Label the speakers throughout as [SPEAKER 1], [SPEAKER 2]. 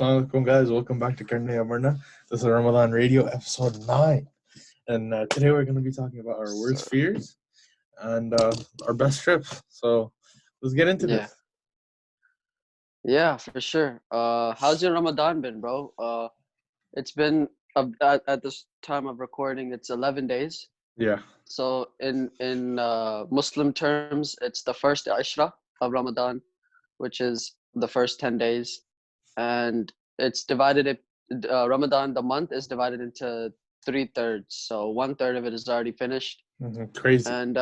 [SPEAKER 1] Asalamualikum guys, welcome back to Karna, Marna. This is Ramadan Radio episode 9. And today we're going to be talking about our worst fears and our best trips. So let's get into this.
[SPEAKER 2] Yeah, for sure. How's your Ramadan been, bro? It's been at this time of recording, it's 11 days.
[SPEAKER 1] Yeah.
[SPEAKER 2] So in Muslim terms, it's the first Ashra of Ramadan, which is the first 10 days, and it's divided. Ramadan, the month, is divided into 3/3. So 1/3 of it is already finished.
[SPEAKER 1] Crazy.
[SPEAKER 2] And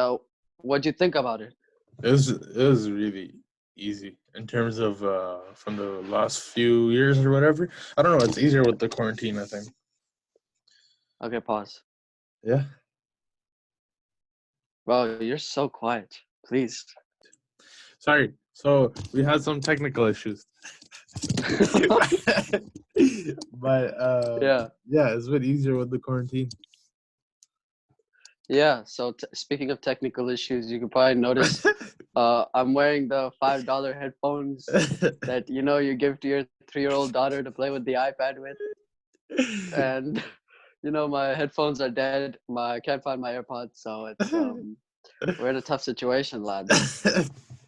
[SPEAKER 2] what do you think about it?
[SPEAKER 1] It was really easy in terms of from the last few years or whatever. I don't know. It's easier with the quarantine, I think.
[SPEAKER 2] Okay, pause.
[SPEAKER 1] Yeah.
[SPEAKER 2] Bro, you're so quiet. Please.
[SPEAKER 1] Sorry. So we had some technical issues. But yeah, it's a bit easier with the quarantine.
[SPEAKER 2] Yeah, so speaking of technical issues, you can probably notice I'm wearing the $5 headphones that you give to your 3-year-old daughter to play with the iPad with. And my headphones are dead. I can't find my AirPods, so it's we're in a tough situation, lads.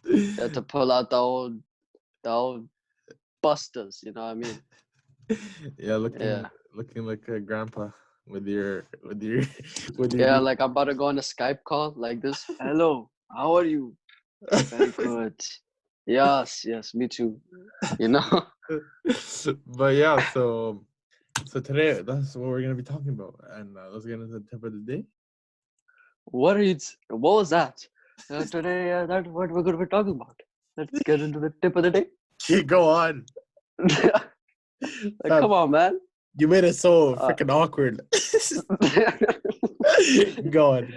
[SPEAKER 2] You have to pull out the old busters, you know what I mean?
[SPEAKER 1] Yeah, looking like a grandpa with your
[SPEAKER 2] yeah, like I'm about to go on a Skype call like this. Hello, how are you? Very good. Yes, me too.
[SPEAKER 1] But yeah, so today that's what we're gonna be talking about, and let's get into the tip of the day.
[SPEAKER 2] What was that? Today, that's what we're gonna be talking about. Let's get into the tip of the day.
[SPEAKER 1] Go on.
[SPEAKER 2] Come on, man.
[SPEAKER 1] You made it so freaking awkward. Go on.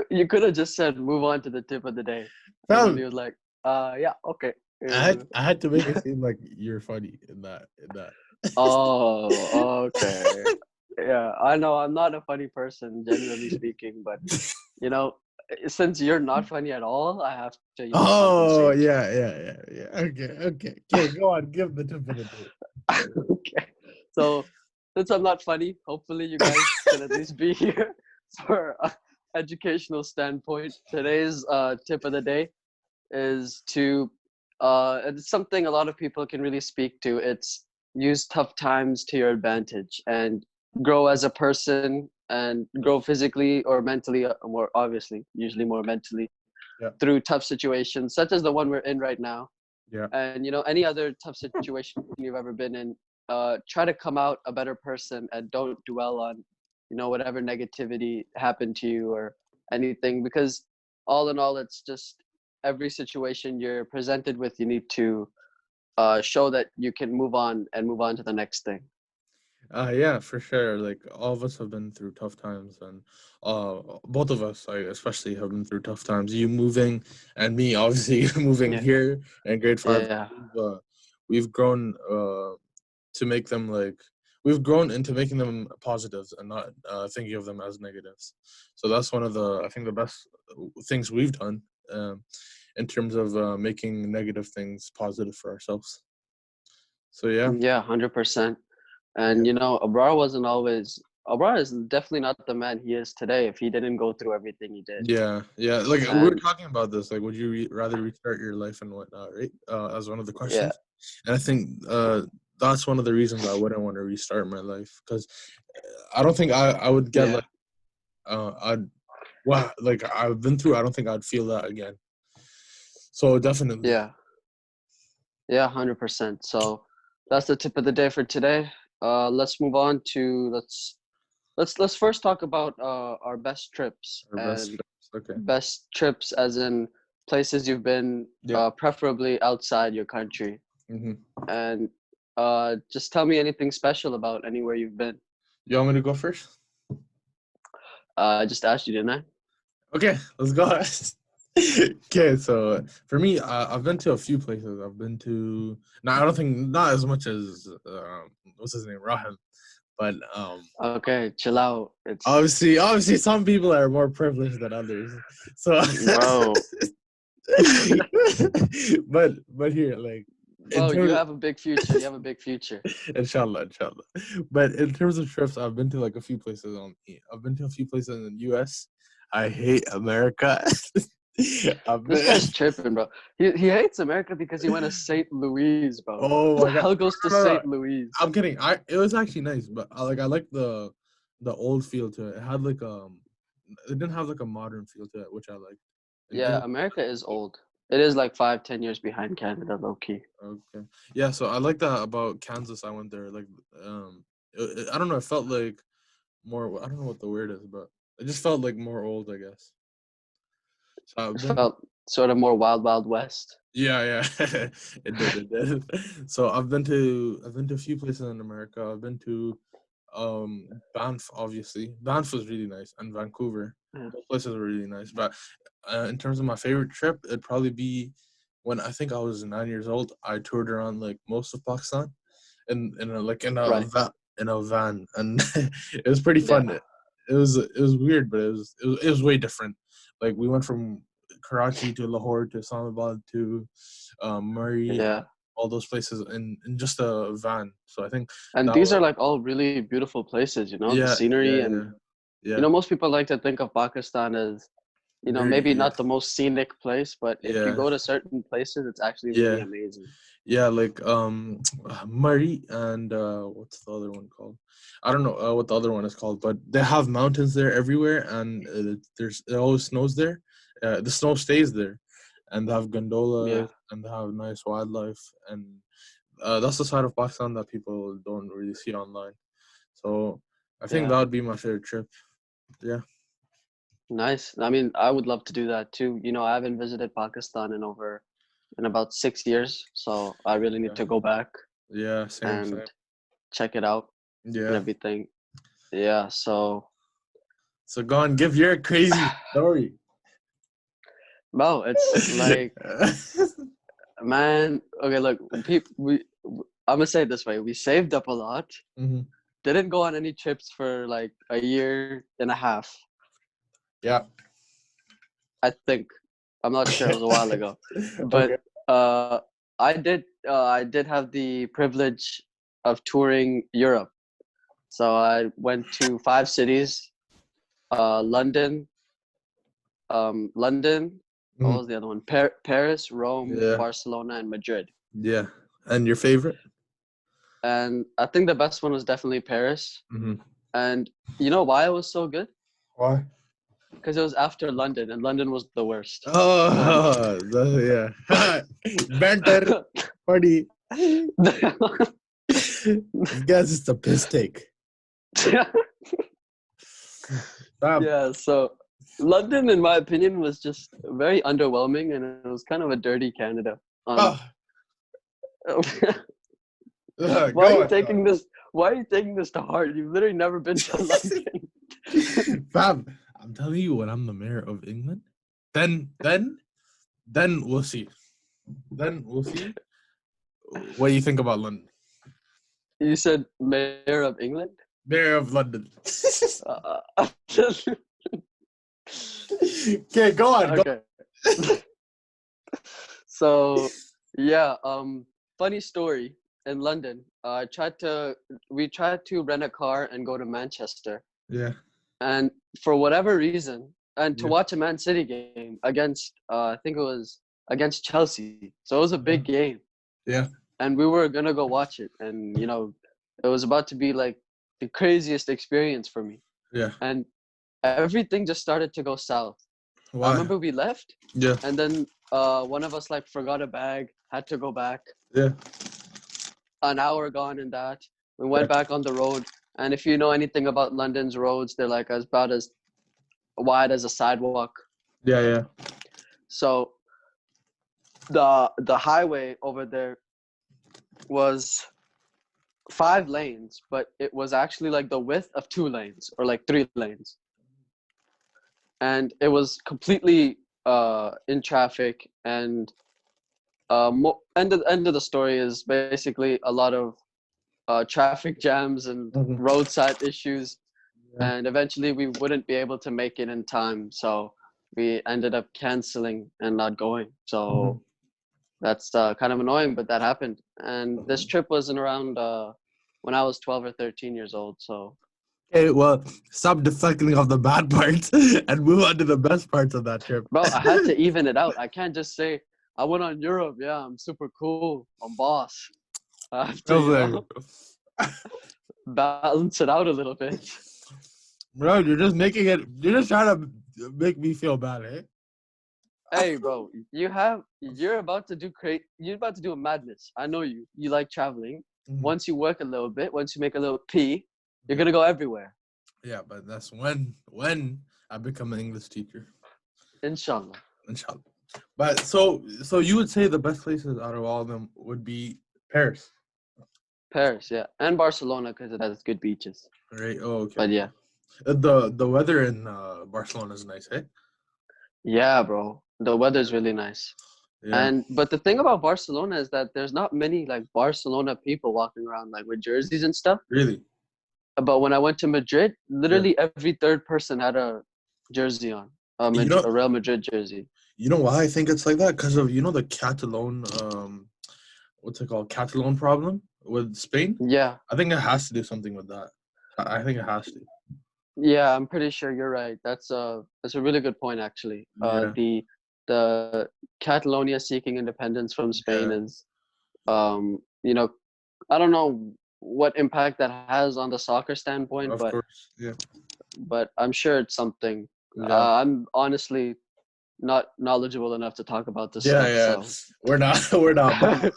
[SPEAKER 2] You could have just said, "Move on to the tip of the day." And he was like, yeah, okay.
[SPEAKER 1] I had to make it seem like you're funny in that.
[SPEAKER 2] Oh, okay. Yeah, I know I'm not a funny person, generally speaking, but since you're not funny at all, I have to.
[SPEAKER 1] Oh, yeah. Okay. Go on, give the tip of the day.
[SPEAKER 2] Okay. So, since I'm not funny, hopefully you guys can at least be here for an educational standpoint. Today's tip of the day is to, it's something a lot of people can really speak to. It's use tough times to your advantage and grow as a person and grow physically or mentally, more obviously, usually more mentally, through tough situations, such as the one we're in right now.
[SPEAKER 1] Yeah.
[SPEAKER 2] And, any other tough situation you've ever been in, try to come out a better person and don't dwell on, whatever negativity happened to you or anything, because all in all, it's just every situation you're presented with, you need to show that you can move on to the next thing.
[SPEAKER 1] Yeah, for sure. Like all of us have been through tough times, and both of us, especially, have been through tough times. You moving, and me, obviously, moving here in grade 5.
[SPEAKER 2] Yeah.
[SPEAKER 1] We've grown to make them we've grown into making them positives and not thinking of them as negatives. So that's one of the best things we've done in terms of making negative things positive for ourselves. So yeah.
[SPEAKER 2] 100%. And Abrar is definitely not the man he is today if he didn't go through everything he did.
[SPEAKER 1] Yeah. Like we were talking about this, like would you rather restart your life and whatnot, right? As one of the questions. And I think that's one of the reasons I wouldn't want to restart my life, because I don't think I would get I've been through. I don't think I'd feel that again. So definitely.
[SPEAKER 2] Yeah, 100%. So that's the tip of the day for today. Let's move on to let's first talk about our best trips.
[SPEAKER 1] Okay.
[SPEAKER 2] Best trips as in places you've been, preferably outside your country.
[SPEAKER 1] Mm-hmm.
[SPEAKER 2] And just tell me anything special about anywhere you've been.
[SPEAKER 1] You want me to go first?
[SPEAKER 2] I just asked you, didn't I?
[SPEAKER 1] Okay, let's go. Okay, so for me, I've been to a few places. I've been to I don't think not as much as what's his name, Rahim, but
[SPEAKER 2] okay, chill out. It's
[SPEAKER 1] obviously some people are more privileged than others. So
[SPEAKER 2] bro.
[SPEAKER 1] but here, like,
[SPEAKER 2] Bro, you have a big future. You have a big future.
[SPEAKER 1] Inshallah. But in terms of trips, I've been to like a few places I've been to a few places in the US. I hate America.
[SPEAKER 2] This guy's tripping, bro. He hates America because he went to St. Louis, bro.
[SPEAKER 1] Oh
[SPEAKER 2] Who
[SPEAKER 1] my
[SPEAKER 2] the
[SPEAKER 1] god.
[SPEAKER 2] hell goes to
[SPEAKER 1] No.
[SPEAKER 2] St. Louis?
[SPEAKER 1] I'm kidding. It was actually nice, but I like the old feel to it. It had like it didn't have like a modern feel to it, which I liked. And
[SPEAKER 2] Yeah,
[SPEAKER 1] even
[SPEAKER 2] America is old. It is like 5-10 years behind Canada, low key.
[SPEAKER 1] okay. Yeah, so I like that about Kansas. I went there like I don't know, it felt like more I don't know what the word is, but it just felt like more old, I guess. So I've
[SPEAKER 2] It
[SPEAKER 1] been
[SPEAKER 2] felt sort of more Wild Wild West.
[SPEAKER 1] yeah. It did. So I've been to a few places in America. I've been to Banff, obviously. Banff was really nice, and Vancouver.
[SPEAKER 2] Yeah.
[SPEAKER 1] Those places were really nice. But in terms of my favorite trip, it'd probably be when I think I was 9 years old. I toured around like most of Pakistan
[SPEAKER 2] Right.
[SPEAKER 1] in a van, and it was pretty fun.
[SPEAKER 2] Yeah.
[SPEAKER 1] It was weird, but it was way different. Like we went from Karachi to Lahore to Islamabad to Murray,
[SPEAKER 2] Yeah.
[SPEAKER 1] all those places in just a van. So I think
[SPEAKER 2] And
[SPEAKER 1] that
[SPEAKER 2] these are
[SPEAKER 1] was
[SPEAKER 2] like all really beautiful places, you know, the
[SPEAKER 1] yeah,
[SPEAKER 2] scenery and
[SPEAKER 1] yeah,
[SPEAKER 2] most people like to think of Pakistan as,
[SPEAKER 1] dirty,
[SPEAKER 2] maybe not the most scenic place, but if you
[SPEAKER 1] yeah,
[SPEAKER 2] go to certain places, it's actually really
[SPEAKER 1] yeah,
[SPEAKER 2] amazing.
[SPEAKER 1] yeah. Like Murray and what's the other one called? I don't know what the other one is called, but they have mountains there everywhere, and it always snows there. The snow stays there, and they have
[SPEAKER 2] Yeah.
[SPEAKER 1] gondolas and they have nice wildlife, and that's the side of Pakistan that people don't really see online. So I think
[SPEAKER 2] Yeah.
[SPEAKER 1] that would be my favorite trip. Yeah.
[SPEAKER 2] Nice. I mean, I would love to do that too. I haven't visited Pakistan in about 6 years, so I really need
[SPEAKER 1] Yeah.
[SPEAKER 2] to go back
[SPEAKER 1] Yeah. Same.
[SPEAKER 2] and
[SPEAKER 1] Same.
[SPEAKER 2] check it out and
[SPEAKER 1] Yeah.
[SPEAKER 2] everything. Yeah, so
[SPEAKER 1] So go on, give your crazy story.
[SPEAKER 2] bro, it's like, man, okay, look, I'm gonna say it this way. We saved up a lot.
[SPEAKER 1] Hmm.
[SPEAKER 2] Didn't go on any trips for like a year and a half,
[SPEAKER 1] Yeah.
[SPEAKER 2] I think. I'm not sure, it was a while ago.
[SPEAKER 1] Okay.
[SPEAKER 2] But uh I did have the privilege of touring Europe. So I went to 5 cities, London, London, what
[SPEAKER 1] Mhm.
[SPEAKER 2] was the other one? Paris, Rome,
[SPEAKER 1] Yeah.
[SPEAKER 2] Barcelona, and Madrid.
[SPEAKER 1] Yeah. And your favorite?
[SPEAKER 2] And I think the best one was definitely Paris.
[SPEAKER 1] Hmm.
[SPEAKER 2] And you know why it was so good?
[SPEAKER 1] Why?
[SPEAKER 2] Because it was after London, and London was the worst. And
[SPEAKER 1] Yeah. Banter party. This guy's just a piss take. Fam.
[SPEAKER 2] yeah, so London, in my opinion, was just very underwhelming, and it was kind of a dirty Canada.
[SPEAKER 1] Ah,
[SPEAKER 2] Why are
[SPEAKER 1] go
[SPEAKER 2] you
[SPEAKER 1] on.
[SPEAKER 2] taking this? Why are you taking this to heart? You've literally never been to London.
[SPEAKER 1] Fam, I'm telling you, when I'm the mayor of England, then we'll see. Then we'll see what you think about London.
[SPEAKER 2] You said mayor of England?
[SPEAKER 1] Mayor of London.
[SPEAKER 2] Uh,
[SPEAKER 1] Okay, go on. Go.
[SPEAKER 2] okay. So yeah, funny story. In London, we tried to rent a car and go to Manchester,
[SPEAKER 1] Yeah.
[SPEAKER 2] and for whatever reason, and to
[SPEAKER 1] Yeah.
[SPEAKER 2] watch a Man City game against, I think it was against Chelsea. So it was a big game,
[SPEAKER 1] Yeah.
[SPEAKER 2] and we were gonna go watch it, and it was about to be like the craziest experience for me,
[SPEAKER 1] Yeah.
[SPEAKER 2] and everything just started to go south. I
[SPEAKER 1] Why?
[SPEAKER 2] remember we left,
[SPEAKER 1] Yeah.
[SPEAKER 2] and then one of us like forgot a bag, had to go back.
[SPEAKER 1] Yeah.
[SPEAKER 2] An hour gone in that. We went back on the road, and if you know anything about London's roads, they're like about as wide as a sidewalk.
[SPEAKER 1] Yeah. Yeah.
[SPEAKER 2] So the highway over there was 5 lanes, but it was actually like the width of 2 lanes or like 3 lanes, and it was completely in traffic. And end of the story is basically a lot of traffic jams and
[SPEAKER 1] Mhm.
[SPEAKER 2] roadside issues,
[SPEAKER 1] Yeah.
[SPEAKER 2] and eventually we wouldn't be able to make it in time, so we ended up canceling and not going. So That's kind of annoying, but that happened. And this trip wasn't around when I was 12 or 13 years old. So,
[SPEAKER 1] Okay, well, stop deflecting off the bad parts and move on to the best parts of that trip.
[SPEAKER 2] bro, I had to even it out. I can't just say I went on Europe. Yeah, I'm super cool. I'm boss. I have
[SPEAKER 1] I
[SPEAKER 2] to,
[SPEAKER 1] was like,
[SPEAKER 2] balance it out a little bit.
[SPEAKER 1] bro, you're just trying to make me feel bad, eh?
[SPEAKER 2] Hey, bro, you're about to do you're about to do a madness. I know you. You like traveling.
[SPEAKER 1] Mhm.
[SPEAKER 2] Once you work a little bit, once you make a little pee, you're
[SPEAKER 1] Yeah.
[SPEAKER 2] gonna go everywhere.
[SPEAKER 1] Yeah, but that's when I become an English teacher.
[SPEAKER 2] Inshallah.
[SPEAKER 1] Inshallah. But so you would say the best places out of all of them would be Paris,
[SPEAKER 2] Paris, yeah, and Barcelona because it has good beaches.
[SPEAKER 1] right? Oh, okay.
[SPEAKER 2] But yeah,
[SPEAKER 1] The weather in Barcelona is nice, eh?
[SPEAKER 2] yeah, bro, the weather's really nice.
[SPEAKER 1] Yeah.
[SPEAKER 2] But the thing about Barcelona is that there's not many like Barcelona people walking around like with jerseys and stuff.
[SPEAKER 1] Really?
[SPEAKER 2] But when I went to Madrid,
[SPEAKER 1] Yeah.
[SPEAKER 2] literally every third person had a jersey on,
[SPEAKER 1] You know,
[SPEAKER 2] a Real Madrid jersey.
[SPEAKER 1] you know why I think it's like that? Because of the Catalan what's it called? Catalan problem with Spain.
[SPEAKER 2] Yeah,
[SPEAKER 1] I think it has to do something with that. I think it has to.
[SPEAKER 2] yeah, I'm pretty sure you're right. That's a really good point actually.
[SPEAKER 1] Yeah.
[SPEAKER 2] The Catalonia seeking independence from Spain
[SPEAKER 1] Yeah.
[SPEAKER 2] is, you know, I don't know what impact that has on the soccer standpoint,
[SPEAKER 1] Of course. Yeah.
[SPEAKER 2] but I'm sure it's something.
[SPEAKER 1] Yeah.
[SPEAKER 2] I'm honestly not knowledgeable enough to talk about this
[SPEAKER 1] Yeah,
[SPEAKER 2] stuff,
[SPEAKER 1] yeah.
[SPEAKER 2] so
[SPEAKER 1] We're not we're not. But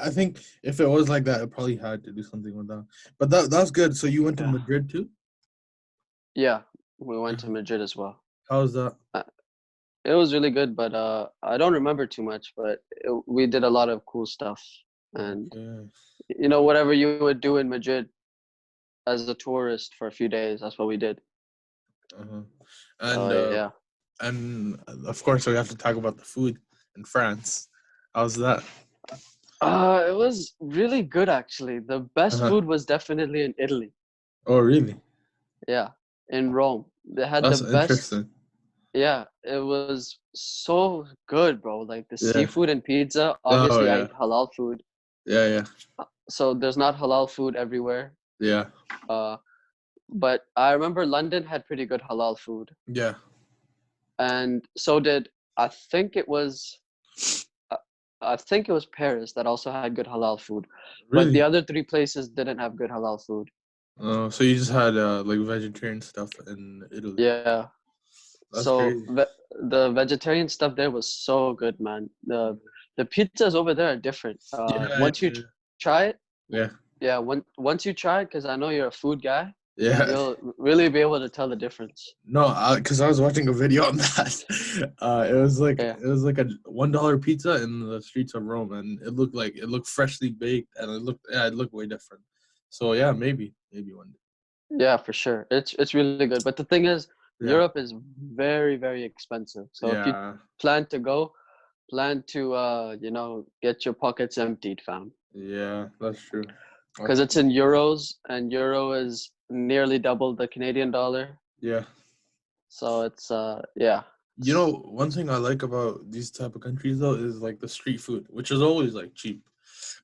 [SPEAKER 1] I think if it was like that, it probably had to do something with that. But that's good. So you went to
[SPEAKER 2] yeah,
[SPEAKER 1] Madrid too?
[SPEAKER 2] yeah, we went to Madrid as well.
[SPEAKER 1] How's that?
[SPEAKER 2] Uh, It was really good, but I don't remember too much. But we did a lot of cool stuff, and
[SPEAKER 1] Okay.
[SPEAKER 2] whatever you would do in Madrid as a tourist for a few days, that's what we did.
[SPEAKER 1] Uh-huh.
[SPEAKER 2] So
[SPEAKER 1] And
[SPEAKER 2] yeah,
[SPEAKER 1] of course we have to talk about the food in France. How's that?
[SPEAKER 2] it was really good actually. The best
[SPEAKER 1] Uh-huh.
[SPEAKER 2] food was definitely in Italy.
[SPEAKER 1] Oh, really?
[SPEAKER 2] Yeah, in Rome, they had the
[SPEAKER 1] That's
[SPEAKER 2] best.
[SPEAKER 1] interesting.
[SPEAKER 2] Yeah, it was so good, bro. Like the
[SPEAKER 1] Yeah.
[SPEAKER 2] seafood and pizza.
[SPEAKER 1] Oh,
[SPEAKER 2] Obviously, I
[SPEAKER 1] yeah.
[SPEAKER 2] eat halal food,
[SPEAKER 1] Yeah, yeah.
[SPEAKER 2] so there's not halal food everywhere.
[SPEAKER 1] Yeah.
[SPEAKER 2] Uh, but I remember London had pretty good halal food,
[SPEAKER 1] Yeah.
[SPEAKER 2] and so did I think it was uh, I think it was Paris that also had good halal food, but the
[SPEAKER 1] Really?
[SPEAKER 2] other three places didn't have good halal food.
[SPEAKER 1] Oh, so you just had like vegetarian stuff in Italy.
[SPEAKER 2] Yeah,
[SPEAKER 1] That's
[SPEAKER 2] so
[SPEAKER 1] crazy.
[SPEAKER 2] the vegetarian stuff there was so good, man. The pizzas over there are different.
[SPEAKER 1] Yeah,
[SPEAKER 2] Once you try it,
[SPEAKER 1] yeah,
[SPEAKER 2] yeah, once you try it, because I know you're a food guy,
[SPEAKER 1] yeah.
[SPEAKER 2] you'll really be able to tell the difference.
[SPEAKER 1] No, because I was watching a video on that.
[SPEAKER 2] Yeah,
[SPEAKER 1] it was like a $1 pizza in the streets of Rome, and it looked freshly baked, and it looked way different. So yeah, maybe one
[SPEAKER 2] yeah, for sure. It's really good. But the thing is,
[SPEAKER 1] day. Yeah,
[SPEAKER 2] Europe is very, very expensive. So if you
[SPEAKER 1] yeah,
[SPEAKER 2] plan to go, plan to get your pockets emptied, fam.
[SPEAKER 1] yeah. That's true.
[SPEAKER 2] Because
[SPEAKER 1] That's
[SPEAKER 2] it's
[SPEAKER 1] true.
[SPEAKER 2] in euros, and euro is nearly double the Canadian dollar.
[SPEAKER 1] Yeah.
[SPEAKER 2] So it's yeah.
[SPEAKER 1] One thing I like about these type of countries though is like the street food, which is always like cheap.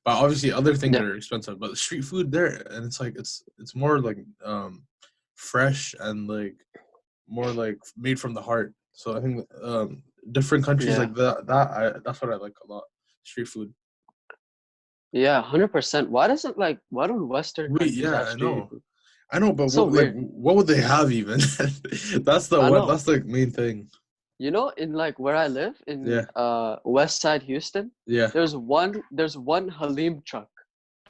[SPEAKER 1] But obviously other things
[SPEAKER 2] Yeah.
[SPEAKER 1] are expensive. But the street food there, and it's like it's more like fresh and like more like made from the heart. So I think different countries
[SPEAKER 2] Yeah.
[SPEAKER 1] like that's what I like a lot. Street food.
[SPEAKER 2] Yeah, 100%. Why don't Western
[SPEAKER 1] Wait,
[SPEAKER 2] countries
[SPEAKER 1] yeah,
[SPEAKER 2] have street food?
[SPEAKER 1] I know, but
[SPEAKER 2] So weird.
[SPEAKER 1] what would they have even?
[SPEAKER 2] I know.
[SPEAKER 1] That's the main thing.
[SPEAKER 2] In like where I live in
[SPEAKER 1] Yeah,
[SPEAKER 2] West Side Houston,
[SPEAKER 1] yeah.
[SPEAKER 2] there's one Halim truck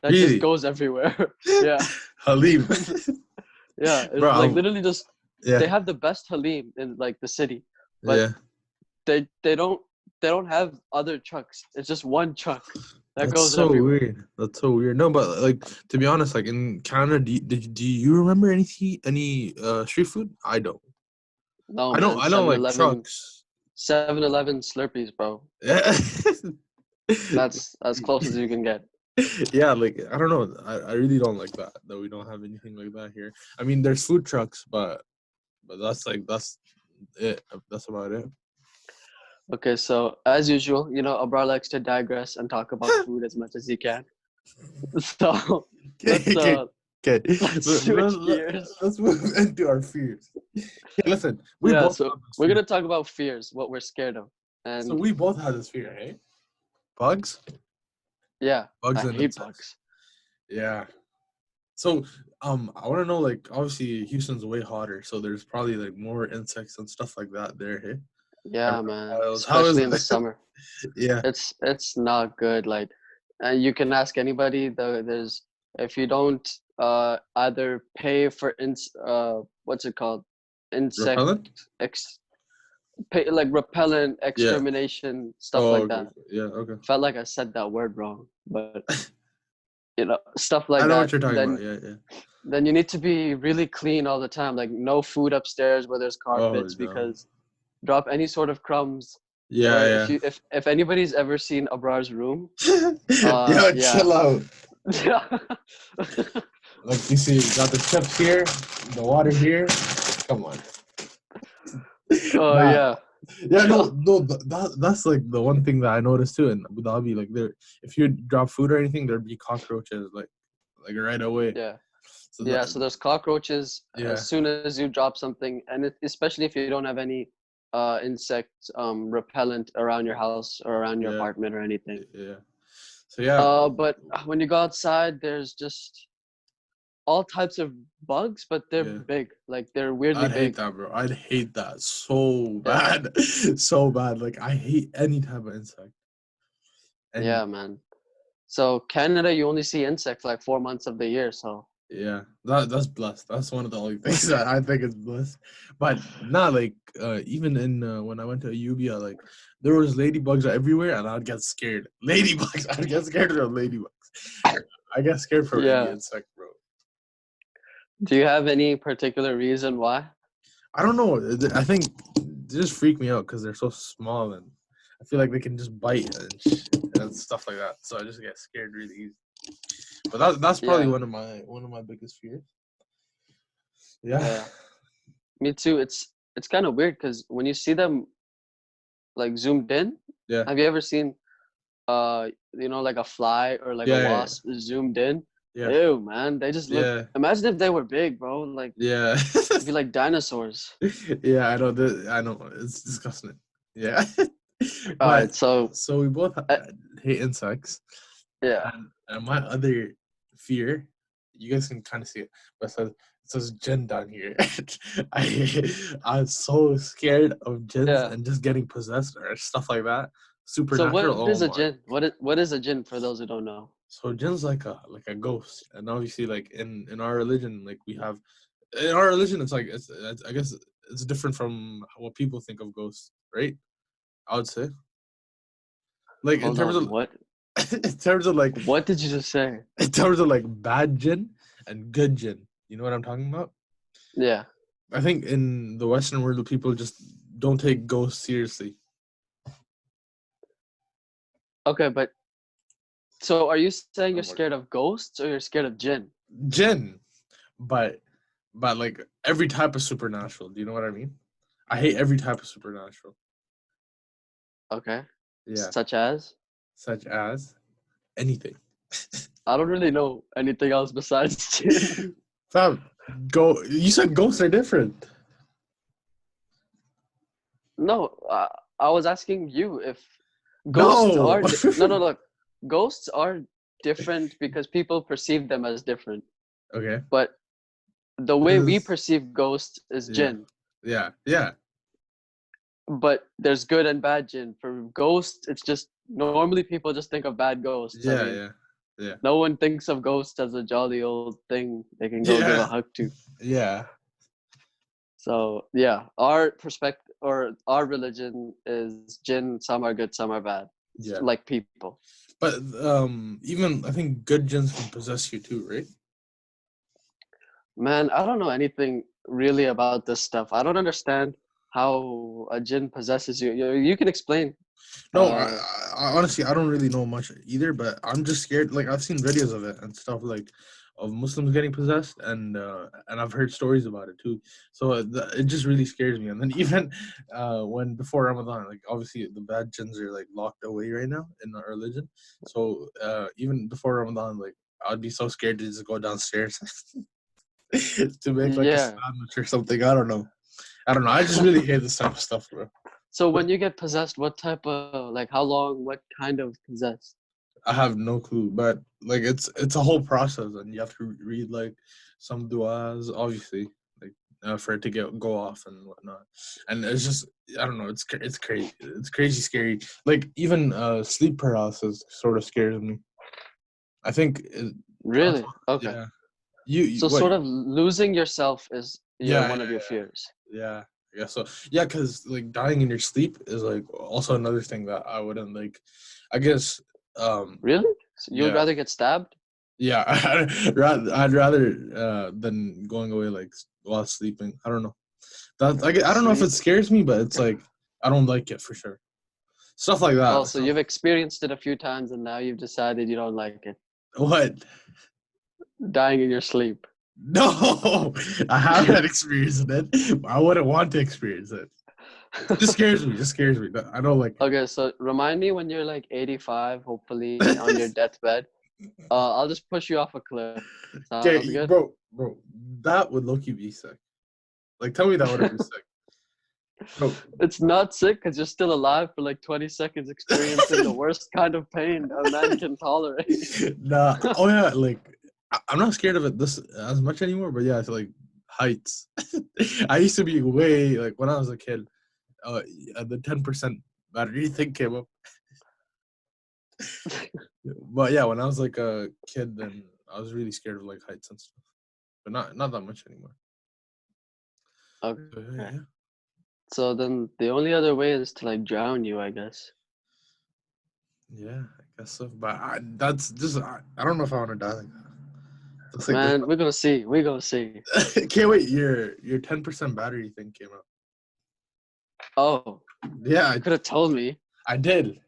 [SPEAKER 2] that just
[SPEAKER 1] Really,
[SPEAKER 2] goes everywhere. Yeah.
[SPEAKER 1] Halim,
[SPEAKER 2] Yeah,
[SPEAKER 1] bro.
[SPEAKER 2] it's like literally just
[SPEAKER 1] Yeah,
[SPEAKER 2] they have the best Halim in like the city, but
[SPEAKER 1] yeah.
[SPEAKER 2] they don't have other trucks. It's just one truck that
[SPEAKER 1] That's
[SPEAKER 2] goes
[SPEAKER 1] so
[SPEAKER 2] everywhere.
[SPEAKER 1] weird. That's so weird. No, but like to be honest, like in Canada, do you remember any street food? I don't.
[SPEAKER 2] No, man,
[SPEAKER 1] I know
[SPEAKER 2] Seven
[SPEAKER 1] like
[SPEAKER 2] Eleven,
[SPEAKER 1] trucks.
[SPEAKER 2] 7-Eleven Slurpees, bro.
[SPEAKER 1] Yeah.
[SPEAKER 2] That's as close as you can get.
[SPEAKER 1] Yeah, like I don't know. I really don't like that we don't have anything like that here. I mean, there's food trucks, but that's it. That's about it.
[SPEAKER 2] Okay, so as usual, Abrar likes to digress and talk about food as much as he can. So let's
[SPEAKER 1] Okay, okay.
[SPEAKER 2] let's switch gears.
[SPEAKER 1] Let's move into our fears. Okay, listen, we
[SPEAKER 2] Yeah,
[SPEAKER 1] both
[SPEAKER 2] so
[SPEAKER 1] have this
[SPEAKER 2] we're
[SPEAKER 1] fear.
[SPEAKER 2] gonna talk about fears, what we're scared of.
[SPEAKER 1] So
[SPEAKER 2] And
[SPEAKER 1] we both have this fear, hey? Bugs?
[SPEAKER 2] yeah,
[SPEAKER 1] Bugs
[SPEAKER 2] I
[SPEAKER 1] and
[SPEAKER 2] hate
[SPEAKER 1] insects.
[SPEAKER 2] bugs.
[SPEAKER 1] Yeah. So, I want to know, like, obviously Houston's way hotter, so there's probably like more insects and stuff like that there, hey? And
[SPEAKER 2] Yeah, man,
[SPEAKER 1] reptiles. How is
[SPEAKER 2] especially in the
[SPEAKER 1] it?
[SPEAKER 2] summer.
[SPEAKER 1] Yeah.
[SPEAKER 2] It's not good. Like, and you can ask anybody. There's if you don't either pay for what's it called, insect
[SPEAKER 1] Repellent?
[SPEAKER 2] ex pay, like repellent
[SPEAKER 1] Yeah.
[SPEAKER 2] extermination stuff
[SPEAKER 1] Oh,
[SPEAKER 2] like
[SPEAKER 1] okay.
[SPEAKER 2] that.
[SPEAKER 1] Okay. Yeah. Okay.
[SPEAKER 2] Felt like I said that word wrong, but stuff
[SPEAKER 1] I
[SPEAKER 2] like
[SPEAKER 1] know what
[SPEAKER 2] that.
[SPEAKER 1] you're talking about. Yeah. Yeah.
[SPEAKER 2] Then you need to be really clean all the time. Like no food upstairs where there's
[SPEAKER 1] Oh
[SPEAKER 2] carpets
[SPEAKER 1] no.
[SPEAKER 2] because drop any sort of crumbs. Or
[SPEAKER 1] Yeah.
[SPEAKER 2] if anybody's ever seen Abrar's room,
[SPEAKER 1] Yeah. Yo,
[SPEAKER 2] yeah.
[SPEAKER 1] chill out.
[SPEAKER 2] Yeah.
[SPEAKER 1] Like you see, you got the chips here, the water here. Come on.
[SPEAKER 2] Oh
[SPEAKER 1] Nah.
[SPEAKER 2] yeah.
[SPEAKER 1] Yeah, no, that's like the one thing that I noticed too in Abu Dhabi. Like there, if you drop food or anything, there'd be cockroaches like right away.
[SPEAKER 2] Yeah.
[SPEAKER 1] So
[SPEAKER 2] Yeah.
[SPEAKER 1] that,
[SPEAKER 2] So there's cockroaches
[SPEAKER 1] yeah,
[SPEAKER 2] as soon as you drop something, and especially if you don't have any insect repellent around your house or around your
[SPEAKER 1] yeah,
[SPEAKER 2] apartment or anything.
[SPEAKER 1] yeah. So yeah,
[SPEAKER 2] But when you go outside, there's just all types of bugs, but they're
[SPEAKER 1] yeah.
[SPEAKER 2] big. Like they're weirdly
[SPEAKER 1] I'd hate
[SPEAKER 2] big.
[SPEAKER 1] that, bro. I'd hate that so
[SPEAKER 2] Yeah.
[SPEAKER 1] bad, so bad. Like I hate any type of insect. Any.
[SPEAKER 2] Yeah, man. So Canada, you only see insects like 4 months of the year. So
[SPEAKER 1] Yeah, that's blessed. That's one of the only things that I think is blessed. But not like even in when I went to Ubia, like there was ladybugs everywhere, and I'd get scared. Ladybugs, I'd get scared of ladybugs. I get scared from any
[SPEAKER 2] yeah.
[SPEAKER 1] insect, bro.
[SPEAKER 2] Do you have any particular reason why?
[SPEAKER 1] I don't know. I think they just freak me out because they're so small, and I feel like they can just bite and stuff like that. So I just get scared really easy. But that's probably
[SPEAKER 2] Yeah.
[SPEAKER 1] one of my biggest fears. Yeah.
[SPEAKER 2] Yeah. Me too. It's kind of weird because when you see them like zoomed in,
[SPEAKER 1] Yeah.
[SPEAKER 2] have you ever seen like a fly or like a
[SPEAKER 1] Yeah.
[SPEAKER 2] wasp zoomed in?
[SPEAKER 1] Yeah.
[SPEAKER 2] Ew, man. They just look.
[SPEAKER 1] Yeah.
[SPEAKER 2] Imagine if they were big, bro. Like
[SPEAKER 1] Yeah.
[SPEAKER 2] it'd be like dinosaurs.
[SPEAKER 1] Yeah, I know. I know. It's disgusting. Yeah.
[SPEAKER 2] All
[SPEAKER 1] But
[SPEAKER 2] right. So
[SPEAKER 1] so we both
[SPEAKER 2] uh,
[SPEAKER 1] hate insects.
[SPEAKER 2] yeah.
[SPEAKER 1] And my other fear, you guys can kind of see it, but it says jinn down here. I'm so scared of jinns
[SPEAKER 2] Yeah.
[SPEAKER 1] and just getting possessed or stuff like that.
[SPEAKER 2] So
[SPEAKER 1] Supernatural.
[SPEAKER 2] what
[SPEAKER 1] Oh
[SPEAKER 2] is a
[SPEAKER 1] my.
[SPEAKER 2] jinn? What is a jinn for those who don't know?
[SPEAKER 1] So jinn's like a ghost, and obviously like in our religion, like we have in our religion, it's like it's I guess it's different from what people think of ghosts, right? I would say, like in
[SPEAKER 2] Hold
[SPEAKER 1] terms
[SPEAKER 2] on.
[SPEAKER 1] of
[SPEAKER 2] What?
[SPEAKER 1] in terms of like
[SPEAKER 2] What did you just say?
[SPEAKER 1] in terms of like bad jinn and good jinn. You know what I'm talking about?
[SPEAKER 2] Yeah.
[SPEAKER 1] I think in the Western world, people just don't take ghosts seriously.
[SPEAKER 2] Okay, but so are you saying
[SPEAKER 1] Oh
[SPEAKER 2] you're
[SPEAKER 1] my
[SPEAKER 2] scared
[SPEAKER 1] god,
[SPEAKER 2] of ghosts or you're scared of jinn?
[SPEAKER 1] jinn, but like every type of supernatural. Do you know what I mean? I hate every type of supernatural.
[SPEAKER 2] Okay.
[SPEAKER 1] Yeah,
[SPEAKER 2] Such as?
[SPEAKER 1] such as anything.
[SPEAKER 2] I don't really know anything else besides jinn.
[SPEAKER 1] Fam, go. You said ghosts are different.
[SPEAKER 2] No, I was asking you if ghosts
[SPEAKER 1] No.
[SPEAKER 2] are no, no, look. Ghosts are different because people perceive them as different.
[SPEAKER 1] Okay.
[SPEAKER 2] But the way we
[SPEAKER 1] Cause
[SPEAKER 2] perceive ghosts is
[SPEAKER 1] yeah,
[SPEAKER 2] jinn.
[SPEAKER 1] yeah.
[SPEAKER 2] But there's good and bad jinn. For ghosts, it's just normally people just think of bad ghosts. I
[SPEAKER 1] Yeah,
[SPEAKER 2] mean,
[SPEAKER 1] yeah, yeah,
[SPEAKER 2] no one thinks of ghosts as a jolly old thing they can go give a
[SPEAKER 1] yeah,
[SPEAKER 2] hug to.
[SPEAKER 1] yeah,
[SPEAKER 2] So yeah, our perspective or our religion is jinn. Some are good, some are bad. It's
[SPEAKER 1] yeah.
[SPEAKER 2] like people.
[SPEAKER 1] But even I think good jinns can possess you too, right?
[SPEAKER 2] Man, I don't know anything really about this stuff. I don't understand how a jinn possesses you. You can explain.
[SPEAKER 1] No,
[SPEAKER 2] Uh,
[SPEAKER 1] I honestly I don't really know much either, but I'm just scared. Like I've seen videos of it and stuff. Like of Muslims getting possessed, and I've heard stories about it too. So it just really scares me. And then even when before Ramadan, like obviously the bad jinns are like locked away right now in our religion. So even before Ramadan, like I'd be so scared to just go downstairs to make like a
[SPEAKER 2] Yeah.
[SPEAKER 1] sandwich or something. I don't know. I just really hate this type of stuff, bro.
[SPEAKER 2] So when you get possessed, what type of, like, how long, what kind of possessed?
[SPEAKER 1] I have no clue, but like it's a whole process, and you have to read like some du'as, obviously, like for it to go off and whatnot. And it's just I don't know, it's crazy, it's crazy scary. Like even sleep paralysis sort of scares me. I think
[SPEAKER 2] Really? Okay.
[SPEAKER 1] yeah.
[SPEAKER 2] So
[SPEAKER 1] What?
[SPEAKER 2] sort of losing yourself is
[SPEAKER 1] Yeah,
[SPEAKER 2] one of your fears.
[SPEAKER 1] yeah. Yeah, so yeah, because like dying in your sleep is like also another thing that I wouldn't like. I guess,
[SPEAKER 2] Really? So you'd
[SPEAKER 1] yeah,
[SPEAKER 2] rather get stabbed?
[SPEAKER 1] yeah. I'd rather than going away like while sleeping. I don't know. That I don't know if it
[SPEAKER 2] Sleeping.
[SPEAKER 1] scares me, but it's like I don't like it for sure. Stuff like
[SPEAKER 2] Oh,
[SPEAKER 1] that.
[SPEAKER 2] so
[SPEAKER 1] Stuff.
[SPEAKER 2] you've experienced it a few times and now you've decided you don't like it.
[SPEAKER 1] What?
[SPEAKER 2] Dying in your sleep.
[SPEAKER 1] No, I haven't experienced it. I wouldn't want to experience it. It just scares me. It just scares me. I don't like it.
[SPEAKER 2] Okay, so remind me when you're like 85, hopefully on your deathbed. I'll just push you off a cliff. Sounds
[SPEAKER 1] Okay,
[SPEAKER 2] good?
[SPEAKER 1] bro, that would low-key be sick. Like, tell me that wouldn't be sick. Bro.
[SPEAKER 2] It's not sick because you're still alive for like 20 seconds experiencing the worst kind of pain a man can tolerate.
[SPEAKER 1] Nah. Oh yeah, like I'm not scared of it this as much anymore, but yeah, it's like heights. I used to be way like when I was a kid, uh the 10% battery thing came up. But yeah, when I was like a kid, then I was really scared of like heights and stuff. But not that much anymore. So,
[SPEAKER 2] Okay.
[SPEAKER 1] yeah.
[SPEAKER 2] So then the only other way is to like drown you, I guess.
[SPEAKER 1] Yeah, I guess so. But that's just I don't know if I want to die like that. That's like
[SPEAKER 2] Man, we're gonna see. We're gonna see.
[SPEAKER 1] can't wait. Your 10% battery thing came out.
[SPEAKER 2] Oh,
[SPEAKER 1] Yeah,
[SPEAKER 2] you could have told me.
[SPEAKER 1] I did.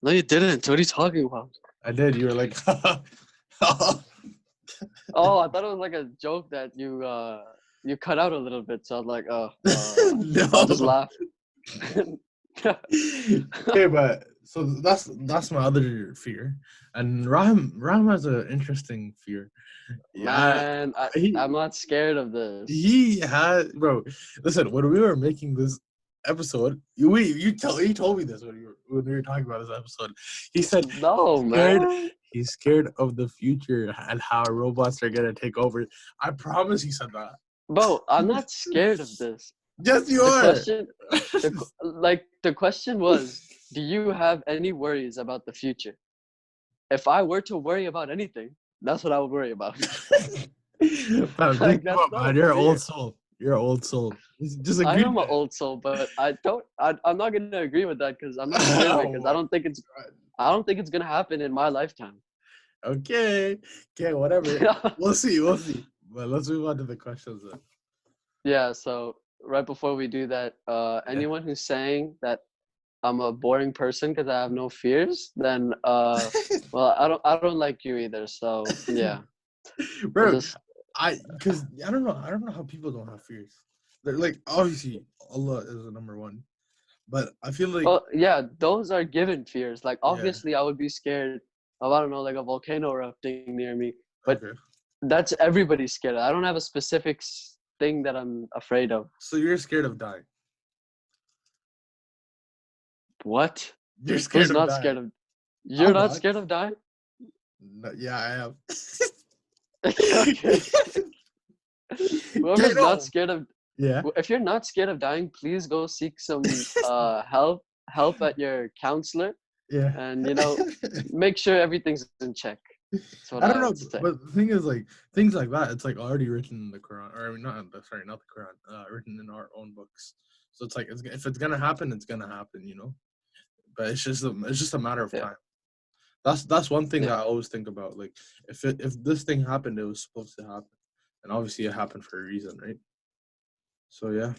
[SPEAKER 2] No, you didn't. What are you talking about?
[SPEAKER 1] I did. You were like,
[SPEAKER 2] Oh, I thought it was like a joke that you cut out a little bit. So I was like, I'll just
[SPEAKER 1] no.
[SPEAKER 2] laugh.
[SPEAKER 1] Okay, but so that's my other fear, and Ram has an interesting fear. Yeah,
[SPEAKER 2] Man, I'm
[SPEAKER 1] he
[SPEAKER 2] not scared of this.
[SPEAKER 1] he had bro. Listen, when we were making this episode, he told me this when we were talking about this episode. He said
[SPEAKER 2] No,
[SPEAKER 1] scared.
[SPEAKER 2] man.
[SPEAKER 1] He's scared of the future and how robots are gonna take over. I promise he said that.
[SPEAKER 2] Bro, I'm not scared of this.
[SPEAKER 1] Yes, you
[SPEAKER 2] The
[SPEAKER 1] are.
[SPEAKER 2] question, the question was, do you have any worries about the future? If I were to worry about anything, that's what I would worry about.
[SPEAKER 1] Fam,
[SPEAKER 2] Like
[SPEAKER 1] just come
[SPEAKER 2] that's
[SPEAKER 1] on,
[SPEAKER 2] not a
[SPEAKER 1] man. You're an old
[SPEAKER 2] fear.
[SPEAKER 1] soul. You're an old soul. Just
[SPEAKER 2] I
[SPEAKER 1] agree
[SPEAKER 2] am
[SPEAKER 1] to
[SPEAKER 2] an
[SPEAKER 1] it.
[SPEAKER 2] old soul, but I'm not gonna agree with that because I'm not scared of it because
[SPEAKER 1] Oh my God.
[SPEAKER 2] I don't think it's gonna happen in my lifetime.
[SPEAKER 1] Okay. Okay, whatever. We'll see. We'll see. But let's move on to the questions then.
[SPEAKER 2] Yeah, so right before we do that,
[SPEAKER 1] Yeah.
[SPEAKER 2] anyone who's saying that I'm a boring person because I have no fears, then well, I don't like you either. So yeah, we'll
[SPEAKER 1] Bro,
[SPEAKER 2] just
[SPEAKER 1] because I don't know how people don't have fears. They're like obviously Allah is the number one. But I feel like
[SPEAKER 2] oh yeah, those are given fears. Like
[SPEAKER 1] yeah.
[SPEAKER 2] obviously, I would be scared of, I don't know, like a volcano erupting near me, but
[SPEAKER 1] Okay.
[SPEAKER 2] that's everybody's scared. I don't have a specific thing that I'm afraid of.
[SPEAKER 1] So you're scared of dying.
[SPEAKER 2] What?
[SPEAKER 1] You're
[SPEAKER 2] Who's
[SPEAKER 1] scared of
[SPEAKER 2] not
[SPEAKER 1] dying.
[SPEAKER 2] scared of? You're
[SPEAKER 1] I'm
[SPEAKER 2] not
[SPEAKER 1] not.
[SPEAKER 2] scared of dying?
[SPEAKER 1] No, yeah, I am.
[SPEAKER 2] Okay.
[SPEAKER 1] Get
[SPEAKER 2] Whoever's not
[SPEAKER 1] on.
[SPEAKER 2] scared of,
[SPEAKER 1] Yeah.
[SPEAKER 2] if you're not scared of dying, please go seek some help at your counselor,
[SPEAKER 1] Yeah.
[SPEAKER 2] and make sure everything's in check. That's what
[SPEAKER 1] I don't
[SPEAKER 2] I
[SPEAKER 1] know,
[SPEAKER 2] would say.
[SPEAKER 1] but the thing is, like things like that, it's like already written in the Quran, or I mean, not the Quran, written in our own books. So it's like if it's gonna happen, it's gonna happen, But it's just a matter of
[SPEAKER 2] Yeah,
[SPEAKER 1] time. That's one thing
[SPEAKER 2] yeah,
[SPEAKER 1] that I always think about. Like if this thing happened, it was supposed to happen, and obviously it happened for a reason, right? So yeah.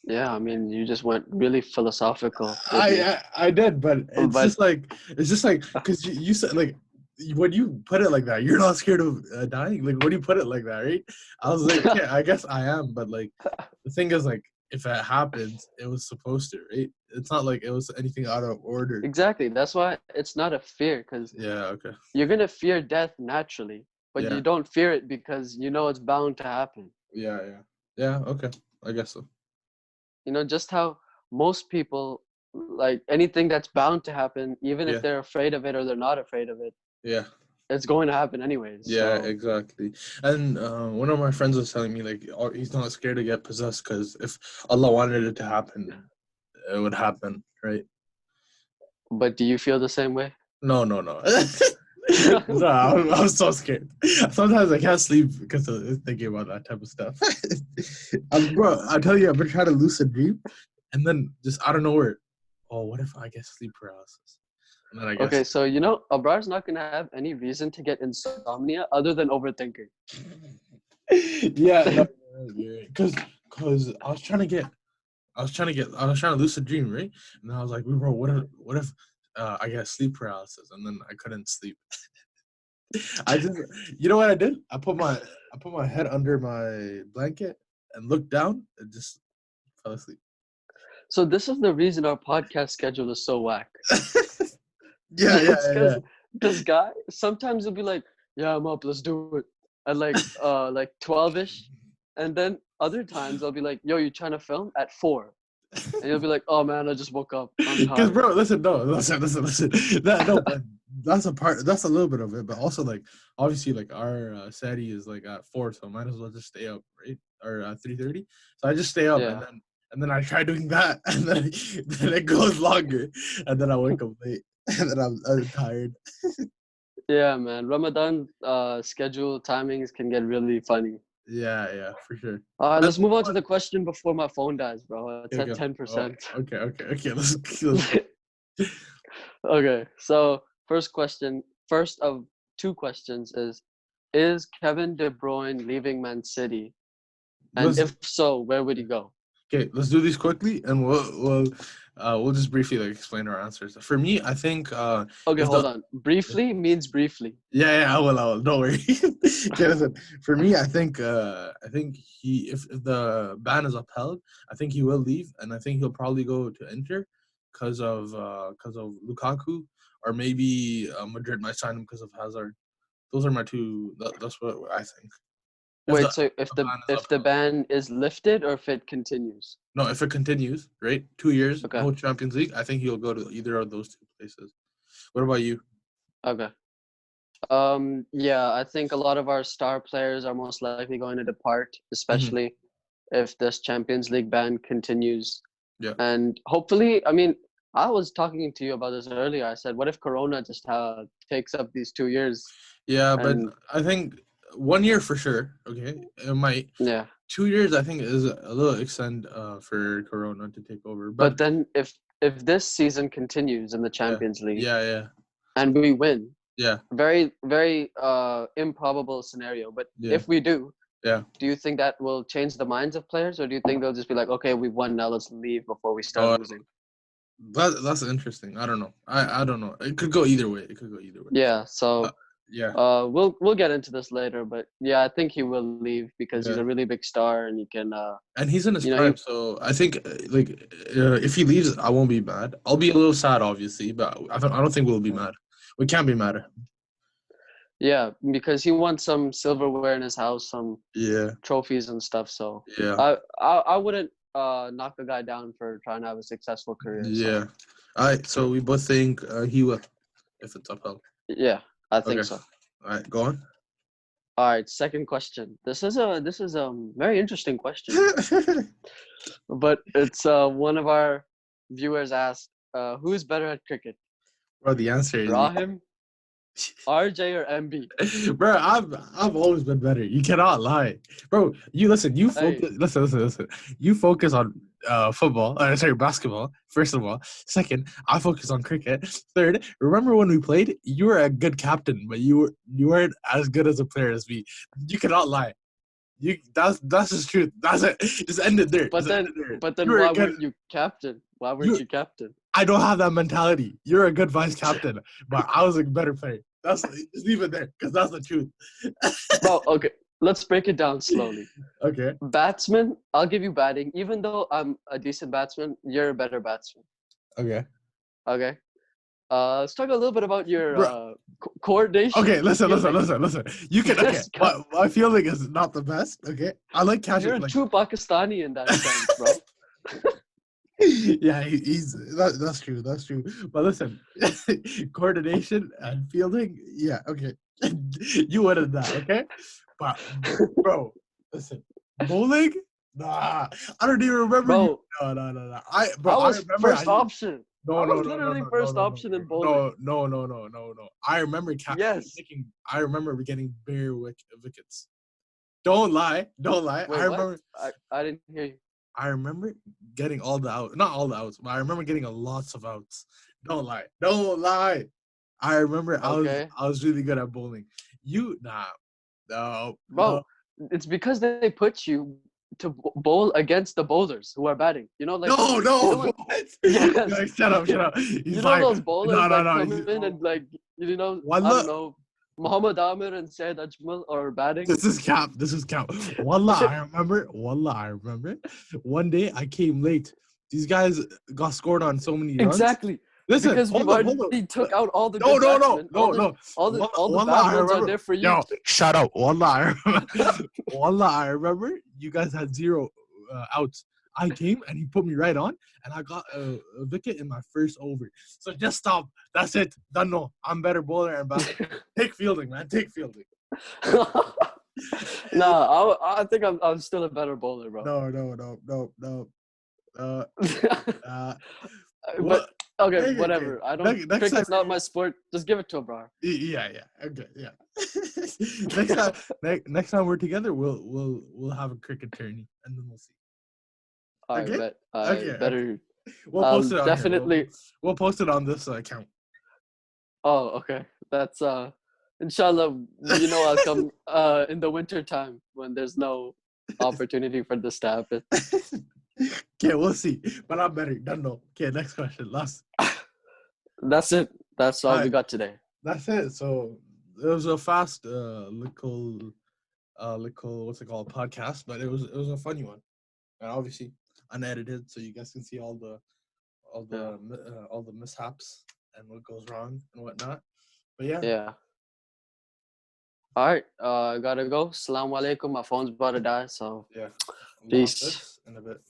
[SPEAKER 2] yeah. I mean, you just went really philosophical with me,
[SPEAKER 1] I did, but
[SPEAKER 2] but
[SPEAKER 1] it's just like because you said like when you put it like that, you're not scared of dying. Like when you put it like that, right? I was like, yeah, I guess I am, but like the thing is, like if it happens, it was supposed to, right? It's not like it was anything out of order.
[SPEAKER 2] Exactly. That's why it's not a fear, because
[SPEAKER 1] Yeah. Okay.
[SPEAKER 2] you're gonna fear death naturally, but
[SPEAKER 1] Yeah.
[SPEAKER 2] you don't fear it because you know it's bound to happen.
[SPEAKER 1] Yeah. Yeah. Yeah. Okay. I guess so.
[SPEAKER 2] Just how most people, like anything that's bound to happen, even if
[SPEAKER 1] Yeah.
[SPEAKER 2] they're afraid of it or they're not afraid of it,
[SPEAKER 1] Yeah.
[SPEAKER 2] it's going to happen anyways.
[SPEAKER 1] Yeah,
[SPEAKER 2] So,
[SPEAKER 1] exactly. And one of my friends was telling me like he's not scared to get possessed because if Allah wanted it to happen, it would happen, right?
[SPEAKER 2] but do you feel the same way?
[SPEAKER 1] No, no, no. No, I'm so scared. Sometimes I can't sleep because of thinking about that type of stuff. Bro, I tell you, I've been trying to lucid dream, and then just out of nowhere, oh, what if I get sleep paralysis? And then I
[SPEAKER 2] Okay,
[SPEAKER 1] guess.
[SPEAKER 2] so Abrar's not gonna have any reason to get insomnia other than overthinking.
[SPEAKER 1] Yeah, no, because I was trying to lucid dream, right? And I was like, bro, what if I get sleep paralysis and then I couldn't sleep? I just, you know what I did? I put my head under my blanket and looked down and just fell asleep.
[SPEAKER 2] So this is the reason our podcast schedule is so whack.
[SPEAKER 1] Yeah,
[SPEAKER 2] It's
[SPEAKER 1] yeah, yeah.
[SPEAKER 2] because this guy sometimes he'll be like, "Yeah, I'm up. Let's do it," at like 12ish, and then other times I'll be like, "Yo, you trying to film at 4?" And you'll be like, "Oh man, I just woke up. I'm
[SPEAKER 1] Because
[SPEAKER 2] tired."
[SPEAKER 1] bro, listen. That no, but that's a part. That's a little bit of it, but also like obviously like our SETI is like at 4, so I might as well just stay up, right? Or 3:30. So I just stay up
[SPEAKER 2] Yeah.
[SPEAKER 1] and then I try doing that, and then it goes longer, and then I wake up late, and then I'm tired.
[SPEAKER 2] Yeah, man. Ramadan schedule timings can get really funny.
[SPEAKER 1] Yeah, yeah, for sure.
[SPEAKER 2] All right,
[SPEAKER 1] And
[SPEAKER 2] let's move on to the question before my phone dies, bro. It's
[SPEAKER 1] okay,
[SPEAKER 2] at
[SPEAKER 1] go. Oh,
[SPEAKER 2] 10%.
[SPEAKER 1] okay. Let's go.
[SPEAKER 2] Okay, so first of two questions is Kevin De Bruyne leaving Man City? And
[SPEAKER 1] Let's
[SPEAKER 2] if so, where would he go?
[SPEAKER 1] Okay, let's do these quickly, and we'll just briefly like explain our answers. For me, I think
[SPEAKER 2] Okay,
[SPEAKER 1] if the
[SPEAKER 2] hold on. Briefly means briefly.
[SPEAKER 1] yeah, I will. Don't worry. Okay, listen. For me, I think if the ban is upheld, I think he will leave, and I think he'll probably go to Inter because of Lukaku, or maybe Madrid might sign him because of Hazard. Those are my two. That's what I think. If
[SPEAKER 2] Wait, so if
[SPEAKER 1] the
[SPEAKER 2] the
[SPEAKER 1] ban is
[SPEAKER 2] if the
[SPEAKER 1] upheld.
[SPEAKER 2] ban is lifted or if it continues?
[SPEAKER 1] No, if it continues, right? 2 years,
[SPEAKER 2] Okay.
[SPEAKER 1] no Champions League. I think he'll go to either of those two places. What about you?
[SPEAKER 2] Okay. Yeah, I think a lot of our star players are most likely going to depart,
[SPEAKER 1] Hmm.
[SPEAKER 2] especially if this Champions League ban continues.
[SPEAKER 1] Yeah,
[SPEAKER 2] And hopefully, I mean, I was talking to you about this earlier. I said, what if Corona just takes up these 2 years?
[SPEAKER 1] yeah, but
[SPEAKER 2] And
[SPEAKER 1] I think 1 year for sure. Okay, it might.
[SPEAKER 2] yeah,
[SPEAKER 1] 2 years, I think, is a little extend for Corona to take over.
[SPEAKER 2] but
[SPEAKER 1] But
[SPEAKER 2] then if this season continues in the
[SPEAKER 1] yeah,
[SPEAKER 2] Champions League
[SPEAKER 1] yeah,
[SPEAKER 2] and we win,
[SPEAKER 1] yeah,
[SPEAKER 2] very very improbable scenario. But
[SPEAKER 1] yeah,
[SPEAKER 2] if we
[SPEAKER 1] yeah.
[SPEAKER 2] do you think that will change the minds of players, or do you think they'll just be like, okay, we've won now, let's leave before we start
[SPEAKER 1] Oh,
[SPEAKER 2] losing?
[SPEAKER 1] that's interesting. I don't know. I don't know. It could go either way. It could go either way.
[SPEAKER 2] Yeah,
[SPEAKER 1] Uh,
[SPEAKER 2] so
[SPEAKER 1] yeah,
[SPEAKER 2] we'll get into this later, but yeah, I think he will leave because he's
[SPEAKER 1] yeah.
[SPEAKER 2] a really big star and he can
[SPEAKER 1] And he's in his
[SPEAKER 2] he
[SPEAKER 1] prime, so I think if he leaves, I won't be mad. I'll be a little sad, obviously, but I don't think we'll be mad. We can't be mad at him.
[SPEAKER 2] yeah, because he wants some silverware in his house, some
[SPEAKER 1] Yeah,
[SPEAKER 2] trophies and stuff. So
[SPEAKER 1] yeah,
[SPEAKER 2] I wouldn't knock the guy down for trying to have a successful career. So
[SPEAKER 1] yeah. All right, so we both think he will if it's upheld.
[SPEAKER 2] yeah, I think
[SPEAKER 1] Okay,
[SPEAKER 2] so.
[SPEAKER 1] all right, go on.
[SPEAKER 2] All right, second question. This is a very interesting question, but it's one of our viewers asked, who's better at cricket,
[SPEAKER 1] Bro, the answer is
[SPEAKER 2] Rahim, RJ, or MB?
[SPEAKER 1] bro, I've always been better. You cannot lie, bro. You listen. You
[SPEAKER 2] Hey,
[SPEAKER 1] focus. Listen. You focus on football. Sorry, basketball. First of all. Second, I focus on cricket. Third, remember when we played? You were a good captain, but you weren't as good as a player as me. You cannot lie. That's just truth. That's it. Just end it there.
[SPEAKER 2] but
[SPEAKER 1] Just end
[SPEAKER 2] then
[SPEAKER 1] it there.
[SPEAKER 2] but
[SPEAKER 1] You
[SPEAKER 2] then
[SPEAKER 1] were a
[SPEAKER 2] why
[SPEAKER 1] good.
[SPEAKER 2] weren't you captain? Why weren't
[SPEAKER 1] You.
[SPEAKER 2] you captain?
[SPEAKER 1] I don't have that mentality. You're a good vice captain, but I was a better player. Just leave it there, because that's the truth.
[SPEAKER 2] Bro, okay. Let's break it down slowly.
[SPEAKER 1] Okay.
[SPEAKER 2] Batsman, I'll give you batting. Even though I'm a decent batsman, you're a better batsman.
[SPEAKER 1] Okay.
[SPEAKER 2] Okay. Let's talk a little bit about your coordination.
[SPEAKER 1] Okay, listen. You can. Okay, my feeling is not the best. Okay, I like catching.
[SPEAKER 2] You're a true Pakistani in that sense, bro.
[SPEAKER 1] Yeah, that's true. That's true. But listen, coordination and fielding. Yeah, okay. You win in that. Okay, but bro, listen, bowling. Nah, I don't even remember.
[SPEAKER 2] Bro,
[SPEAKER 1] you. No. I
[SPEAKER 2] was
[SPEAKER 1] remember
[SPEAKER 2] first option.
[SPEAKER 1] No,
[SPEAKER 2] I was literally first option in bowling.
[SPEAKER 1] No. I remember
[SPEAKER 2] Yes.
[SPEAKER 1] I remember getting bare wickets. Don't lie.
[SPEAKER 2] Wait,
[SPEAKER 1] I remember.
[SPEAKER 2] I didn't hear you.
[SPEAKER 1] I remember getting all the outs. Not all the outs, but I remember getting lots of outs. Don't lie. I remember
[SPEAKER 2] Okay.
[SPEAKER 1] I was really good at bowling. No.
[SPEAKER 2] Bro, it's because they put you to bowl against the bowlers who are batting. You know, like
[SPEAKER 1] no.
[SPEAKER 2] Yes.
[SPEAKER 1] No, shut up.
[SPEAKER 2] You know those bowlers that come in and like I don't know, Muhammad Amir and Said Ajmal are batting.
[SPEAKER 1] This is cap. Wallah, I remember. One day I came late. These guys got scored on so many runs.
[SPEAKER 2] Exactly.
[SPEAKER 1] Listen,
[SPEAKER 2] because we already took out all the good batsmen.
[SPEAKER 1] No.
[SPEAKER 2] All the bad ones are there for you.
[SPEAKER 1] Yo, shut up. Wallah, I remember you guys had 0 outs. I came and he put me right on, and I got a wicket in my first over. So just stop. That's it. Done. No, I'm better bowler and batsman. Take fielding, man. Take fielding.
[SPEAKER 2] Nah, I think I'm still a better bowler, bro.
[SPEAKER 1] No.
[SPEAKER 2] But okay, whatever. I don't. Cricket's not my sport. Just give it to him, bro.
[SPEAKER 1] Yeah. Okay, yeah. next time we're together, we'll have a cricket tourney, and then we'll see.
[SPEAKER 2] I better.
[SPEAKER 1] We'll post it on
[SPEAKER 2] definitely.
[SPEAKER 1] Here. We'll post it on this account.
[SPEAKER 2] Oh, okay. That's inshallah. I'll come in the winter time when there's no opportunity for this to happen.
[SPEAKER 1] Okay, we'll see. But I'm better. Don't know. Okay, next question. Last.
[SPEAKER 2] That's it. That's all we got today.
[SPEAKER 1] That's it. So it was a fast little what's it called, podcast, but it was a funny one, and obviously unedited, so you guys can see all the mishaps and what goes wrong and whatnot. But yeah.
[SPEAKER 2] All right, I gotta go. Assalamualaikum. My phone's about to die, so
[SPEAKER 1] yeah.
[SPEAKER 2] Peace.
[SPEAKER 1] In a bit.